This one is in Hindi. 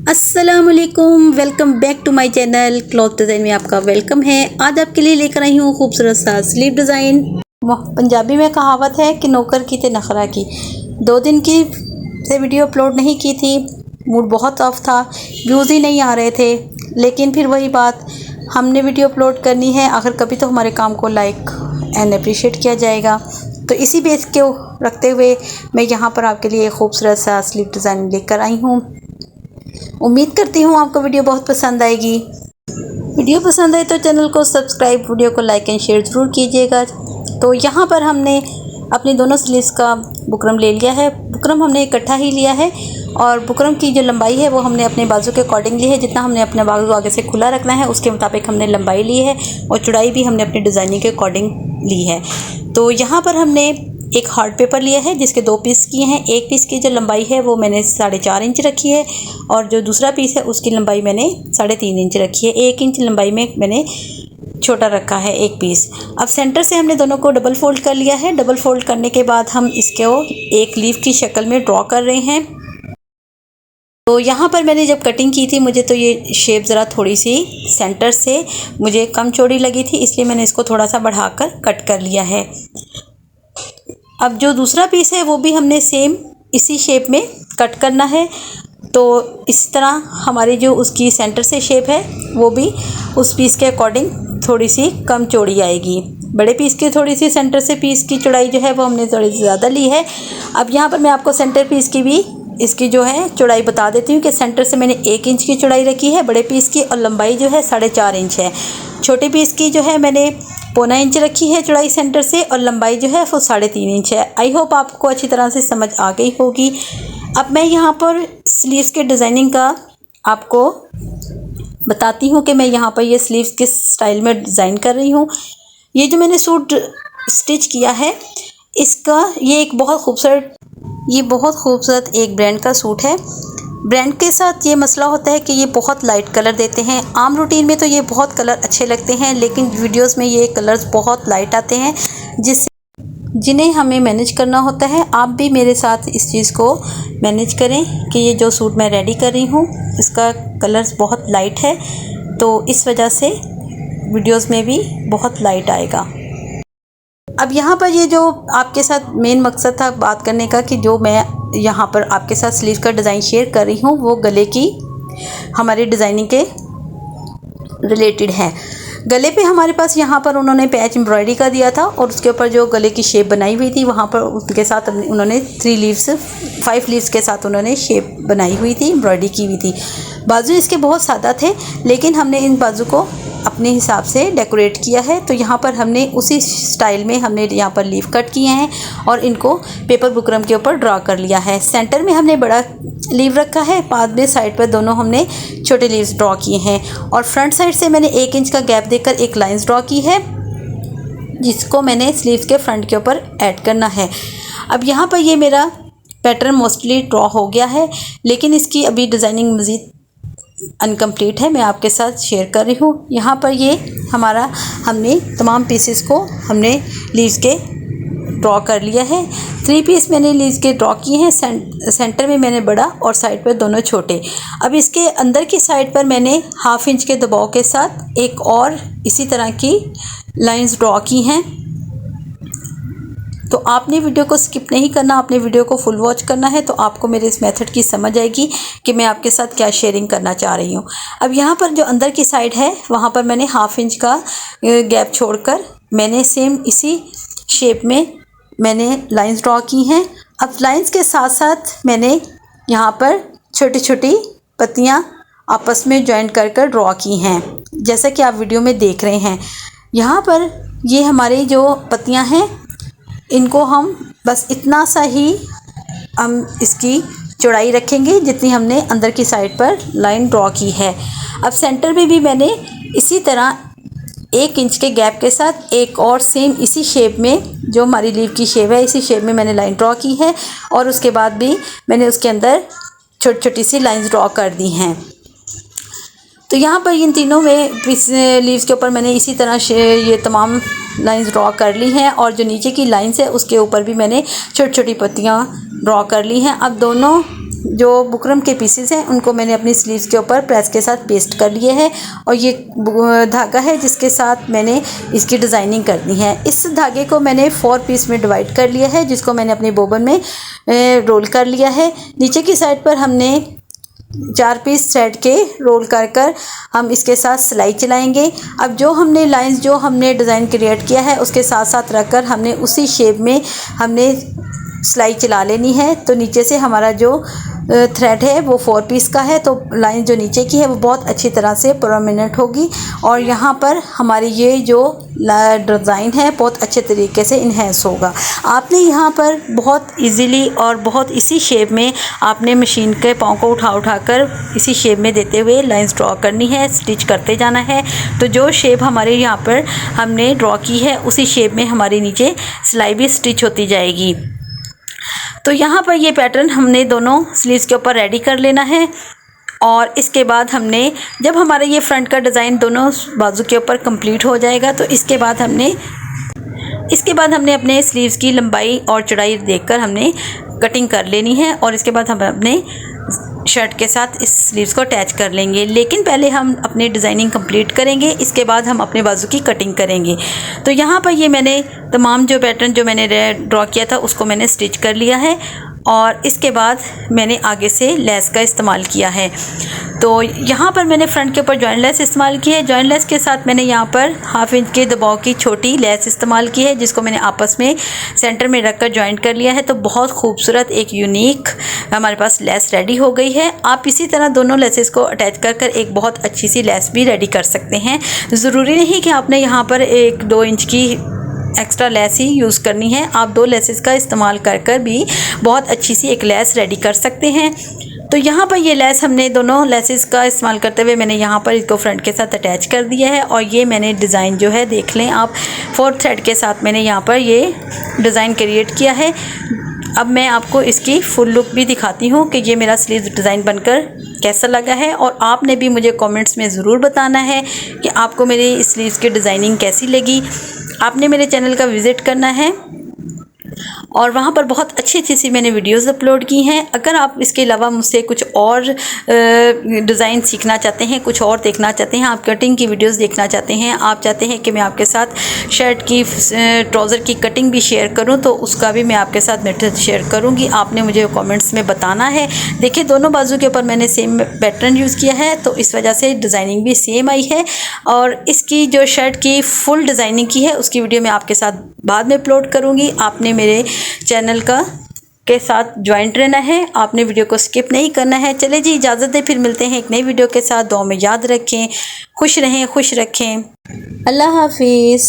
अस्सलामुअलैकुम, welcome back to my channel. Cloth design में आपका वेलकम है। आज आपके लिए लेकर आई हूँ खूबसूरत सा स्लीव डिज़ाइन। पंजाबी में कहावत है कि नौकर की ते नखरा की। 2 दिन की से वीडियो अपलोड नहीं की थी, मूड बहुत ऑफ था, व्यूज़ ही नहीं आ रहे थे। लेकिन फिर वही बात, हमने वीडियो अपलोड करनी है, आखिर कभी तो हमारे काम को लाइक एंड अप्रिशिएट किया जाएगा। तो इसी बेस को रखते हुए मैं यहाँ पर आपके लिए खूबसूरत सा स्लीव डिज़ाइन लेकर आई हूँ। उम्मीद करती हूँ आपको वीडियो बहुत पसंद आएगी। वीडियो पसंद आए तो चैनल को सब्सक्राइब, वीडियो को लाइक एंड शेयर ज़रूर कीजिएगा। तो यहाँ पर हमने अपनी दोनों स्लीव्स का बुकरम ले लिया है। बुकरम हमने इकट्ठा ही लिया है और बुकरम की जो लंबाई है वो हमने अपने बाजू के अकॉर्डिंग ली है। जितना हमने अपने बाजू आगे से खुला रखना है उसके मुताबिक हमने लंबाई ली है और चौड़ाई भी हमने अपनी डिज़ाइनिंग के अकॉर्डिंग ली है। तो यहाँ पर हमने एक हार्ड पेपर लिया है जिसके 2 पीस किए हैं। एक पीस की जो लंबाई है वो मैंने 4.5 इंच रखी है और जो दूसरा पीस है उसकी लंबाई मैंने 3.5 इंच रखी है। 1 इंच लंबाई में मैंने छोटा रखा है एक पीस। अब सेंटर से हमने दोनों को डबल फोल्ड कर लिया है। डबल फोल्ड करने के बाद हम इसको एक लीफ की शक्ल में ड्रॉ कर रहे हैं। तो यहाँ पर मैंने जब कटिंग की थी मुझे तो ये शेप ज़रा थोड़ी सी सेंटर से मुझे कम चौड़ी लगी थी, इसलिए मैंने इसको थोड़ा सा बढ़ाकर कट कर लिया है। अब जो दूसरा पीस है वो भी हमने सेम इसी शेप में कट करना है। तो इस तरह हमारी जो उसकी सेंटर से शेप है वो भी उस पीस के अकॉर्डिंग थोड़ी सी कम चौड़ी आएगी। बड़े पीस की थोड़ी सी सेंटर से पीस की चौड़ाई जो है वो हमने थोड़ी ज़्यादा ली है। अब यहाँ पर मैं आपको सेंटर पीस की भी इसकी जो है चौड़ाई बता देती हूँ कि सेंटर से मैंने 1 इंच की चौड़ाई रखी है बड़े पीस की और लंबाई जो है 4.5 इंच है। छोटे पीस की जो है मैंने 1.25 इंच रखी है चौड़ाई सेंटर से और लंबाई जो है वो 3.5 इंच है। आई होप आपको अच्छी तरह से समझ आ गई होगी। अब मैं यहाँ पर स्लीव्स के डिज़ाइनिंग का आपको बताती हूँ कि मैं यहाँ पर ये स्लीव्स किस स्टाइल में डिज़ाइन कर रही हूँ। ये जो मैंने सूट स्टिच किया है इसका ये बहुत खूबसूरत एक ब्रांड का सूट है। ब्रांड के साथ ये मसला होता है कि ये बहुत लाइट कलर देते हैं। आम रूटीन में तो ये बहुत कलर अच्छे लगते हैं लेकिन वीडियोस में ये कलर्स बहुत लाइट आते हैं जिन्हें हमें मैनेज करना होता है। आप भी मेरे साथ इस चीज़ को मैनेज करें कि ये जो सूट मैं रेडी कर रही हूँ इसका कलर्स बहुत लाइट है, तो इस वजह से वीडियोस में भी बहुत लाइट आएगा। अब यहाँ पर ये जो आपके साथ मेन मकसद था बात करने का कि जो मैं यहाँ पर आपके साथ स्लीव का डिज़ाइन शेयर कर रही हूँ वो गले की हमारी डिज़ाइनिंग के रिलेटेड है। गले पे हमारे पास यहाँ पर उन्होंने पैच एम्ब्रॉयडरी का दिया था और उसके ऊपर जो गले की शेप बनाई हुई थी वहाँ पर उनके साथ उन्होंने 5 लीव्स के साथ उन्होंने शेप बनाई हुई थी, एम्ब्रॉयडरी की हुई थी। बाजू इसके बहुत सादा थे लेकिन हमने इन बाजू को अपने हिसाब से डेकोरेट किया है। तो यहाँ पर हमने उसी स्टाइल में हमने यहाँ पर लीफ कट किए हैं और इनको पेपर बुकरम के ऊपर ड्रा कर लिया है। सेंटर में हमने बड़ा लीव रखा है, बाद में साइड पर दोनों हमने छोटे लीव्स ड्रॉ किए हैं और फ्रंट साइड से मैंने 1 इंच का गैप देकर एक लाइंस ड्रॉ की है जिसको मैंने स्लीव्स के फ्रंट के ऊपर ऐड करना है। अब यहाँ पर ये मेरा पैटर्न मोस्टली ड्रॉ हो गया है लेकिन इसकी अभी डिज़ाइनिंग मज़ीद अनकम्प्लीट है, मैं आपके साथ शेयर कर रही हूँ। यहाँ पर ये हमने तमाम पीसेस को हमने लीव्स के ड्रॉ कर लिया है। 3 पीस मैंने लीव्स के ड्रॉ किए हैं। सेंटर में मैंने बड़ा और साइड पर दोनों छोटे। अब इसके अंदर की साइड पर मैंने 1/2 इंच के दबाव के साथ एक और इसी तरह की लाइंस ड्रॉ की हैं। तो आपने वीडियो को स्किप नहीं करना, आपने वीडियो को फुल वॉच करना है तो आपको मेरे इस मेथड की समझ आएगी कि मैं आपके साथ क्या शेयरिंग करना चाह रही हूँ। अब यहाँ पर जो अंदर की साइड है वहाँ पर मैंने 1/2 इंच का गैप छोड़कर मैंने सेम इसी शेप में मैंने लाइंस ड्रॉ की हैं। अब लाइंस के साथ साथ मैंने यहाँ पर छोटी छोटी पत्तियाँ आपस में जॉइंट कर ड्रॉ की हैं जैसा कि आप वीडियो में देख रहे हैं। यहाँ पर ये हमारी जो पत्तियाँ हैं इनको हम बस इतना सा ही हम इसकी चौड़ाई रखेंगे जितनी हमने अंदर की साइड पर लाइन ड्रॉ की है। अब सेंटर में भी मैंने इसी तरह 1 इंच के गैप के साथ एक और सेम इसी शेप में जो हमारी लीव की शेप है इसी शेप में मैंने लाइन ड्रॉ की है और उसके बाद भी मैंने उसके अंदर छोटी छोटी सी लाइंस ड्रॉ कर दी हैं। तो यहाँ पर इन तीनों में लीव्स के ऊपर मैंने इसी तरह ये तमाम लाइंस ड्रॉ कर ली हैं और जो नीचे की लाइंस है उसके ऊपर भी मैंने छोटी छोटी पत्तियाँ ड्रॉ कर ली हैं। अब दोनों जो बुकरम के पीसेस हैं उनको मैंने अपनी स्लीव्स के ऊपर प्रेस के साथ पेस्ट कर लिए है और ये धागा है जिसके साथ मैंने इसकी डिज़ाइनिंग करनी है। इस धागे को मैंने 4 पीस में डिवाइड कर लिया है जिसको मैंने अपनी बोबन में रोल कर लिया है। नीचे की साइड पर हमने 4 पीस थ्रेड के रोल कर कर हम इसके साथ सिलाई चलाएंगे। अब जो हमने लाइंस जो हमने डिज़ाइन क्रिएट किया है उसके साथ साथ रखकर हमने उसी शेप में हमने सिलाई चला लेनी है। तो नीचे से हमारा जो थ्रेड है वो 4 पीस का है, तो लाइन जो नीचे की है वो बहुत अच्छी तरह से प्रोमिनेंट होगी और यहाँ पर हमारी ये जो डिज़ाइन है बहुत अच्छे तरीके से इन्हेंस होगा। आपने यहाँ पर बहुत इजीली और बहुत इसी शेप में आपने मशीन के पाँव को उठा कर इसी शेप में देते हुए लाइंस ड्रॉ करनी है, स्टिच करते जाना है। तो जो शेप हमारे यहाँ पर हमने ड्रॉ की है उसी शेप में हमारी नीचे सिलाई भी स्टिच होती जाएगी। तो यहाँ पर ये पैटर्न हमने दोनों स्लीव्स के ऊपर रेडी कर लेना है और इसके बाद हमने जब हमारा ये फ्रंट का डिज़ाइन दोनों बाजू के ऊपर कंप्लीट हो जाएगा तो इसके बाद हमने अपने स्लीव्स की लंबाई और चौड़ाई देखकर हमने कटिंग कर लेनी है और इसके बाद हम अपने शर्ट के साथ इस स्लीव्स को अटैच कर लेंगे। लेकिन पहले हम अपनी डिज़ाइनिंग कंप्लीट करेंगे, इसके बाद हम अपने बाजू की कटिंग करेंगे। तो यहाँ पर ये मैंने तमाम जो पैटर्न जो मैंने ड्रॉ किया था उसको मैंने स्टिच कर लिया है और इसके बाद मैंने आगे से लेस का इस्तेमाल किया है। तो यहाँ पर मैंने फ्रंट के ऊपर जॉइंट लेस इस्तेमाल की है। जॉइंट लेस के साथ मैंने यहाँ पर 1/2 इंच के दबाव की छोटी लेस इस्तेमाल की है जिसको मैंने आपस में सेंटर में रखकर जॉइंट कर लिया है। तो बहुत खूबसूरत एक यूनिक हमारे पास लेस रेडी हो गई है। आप इसी तरह दोनों लेसेस को अटैच कर कर एक बहुत अच्छी सी लेस भी रेडी कर सकते हैं। ज़रूरी नहीं कि आपने यहाँ पर 1-2 इंच की एक्स्ट्रा लेस ही यूज़ करनी है, आप 2 लेसेस का इस्तेमाल कर कर भी बहुत अच्छी सी एक लेस रेडी कर सकते हैं। तो यहाँ पर ये लेस हमने दोनों लेसेस का इस्तेमाल करते हुए मैंने यहाँ पर इसको फ्रंट के साथ अटैच कर दिया है और ये मैंने डिज़ाइन जो है देख लें आप 4 थ्रेड के साथ मैंने यहाँ पर ये डिज़ाइन क्रिएट किया है। अब मैं आपको इसकी फुल लुक भी दिखाती हूँ कि ये मेरा स्लीव डिज़ाइन बनकर कैसा लगा है और आपने भी मुझे कमेंट्स में ज़रूर बताना है कि आपको मेरी इस स्लीव्स की डिज़ाइनिंग कैसी लगी। आपने मेरे चैनल का विज़िट करना है और वहाँ पर बहुत अच्छी सी मैंने वीडियोस अपलोड की हैं। अगर आप इसके अलावा मुझसे कुछ और डिज़ाइन सीखना चाहते हैं, कुछ और देखना चाहते हैं, आप कटिंग की वीडियोस देखना चाहते हैं, आप चाहते हैं कि मैं आपके साथ शर्ट की ट्राउज़र की कटिंग भी शेयर करूं, तो उसका भी मैं आपके साथ मेथड शेयर करूंगी। आपने मुझे कमेंट्स में बताना है। देखिए दोनों बाजू के ऊपर मैंने सेम पैटर्न यूज़ किया है तो इस वजह से डिज़ाइनिंग भी सेम आई है और इसकी जो शर्ट की फुल डिज़ाइनिंग की है उसकी वीडियो मैं आपके साथ बाद में अपलोड करूँगी। आपने मेरे चैनल के साथ ज्वाइंट रहना है, आपने वीडियो को स्किप नहीं करना है। चले जी इजाज़त है, फिर मिलते हैं एक नई वीडियो के साथ। दुआ में याद रखें, खुश रहें, खुश रखें। अल्लाह हाफिज़।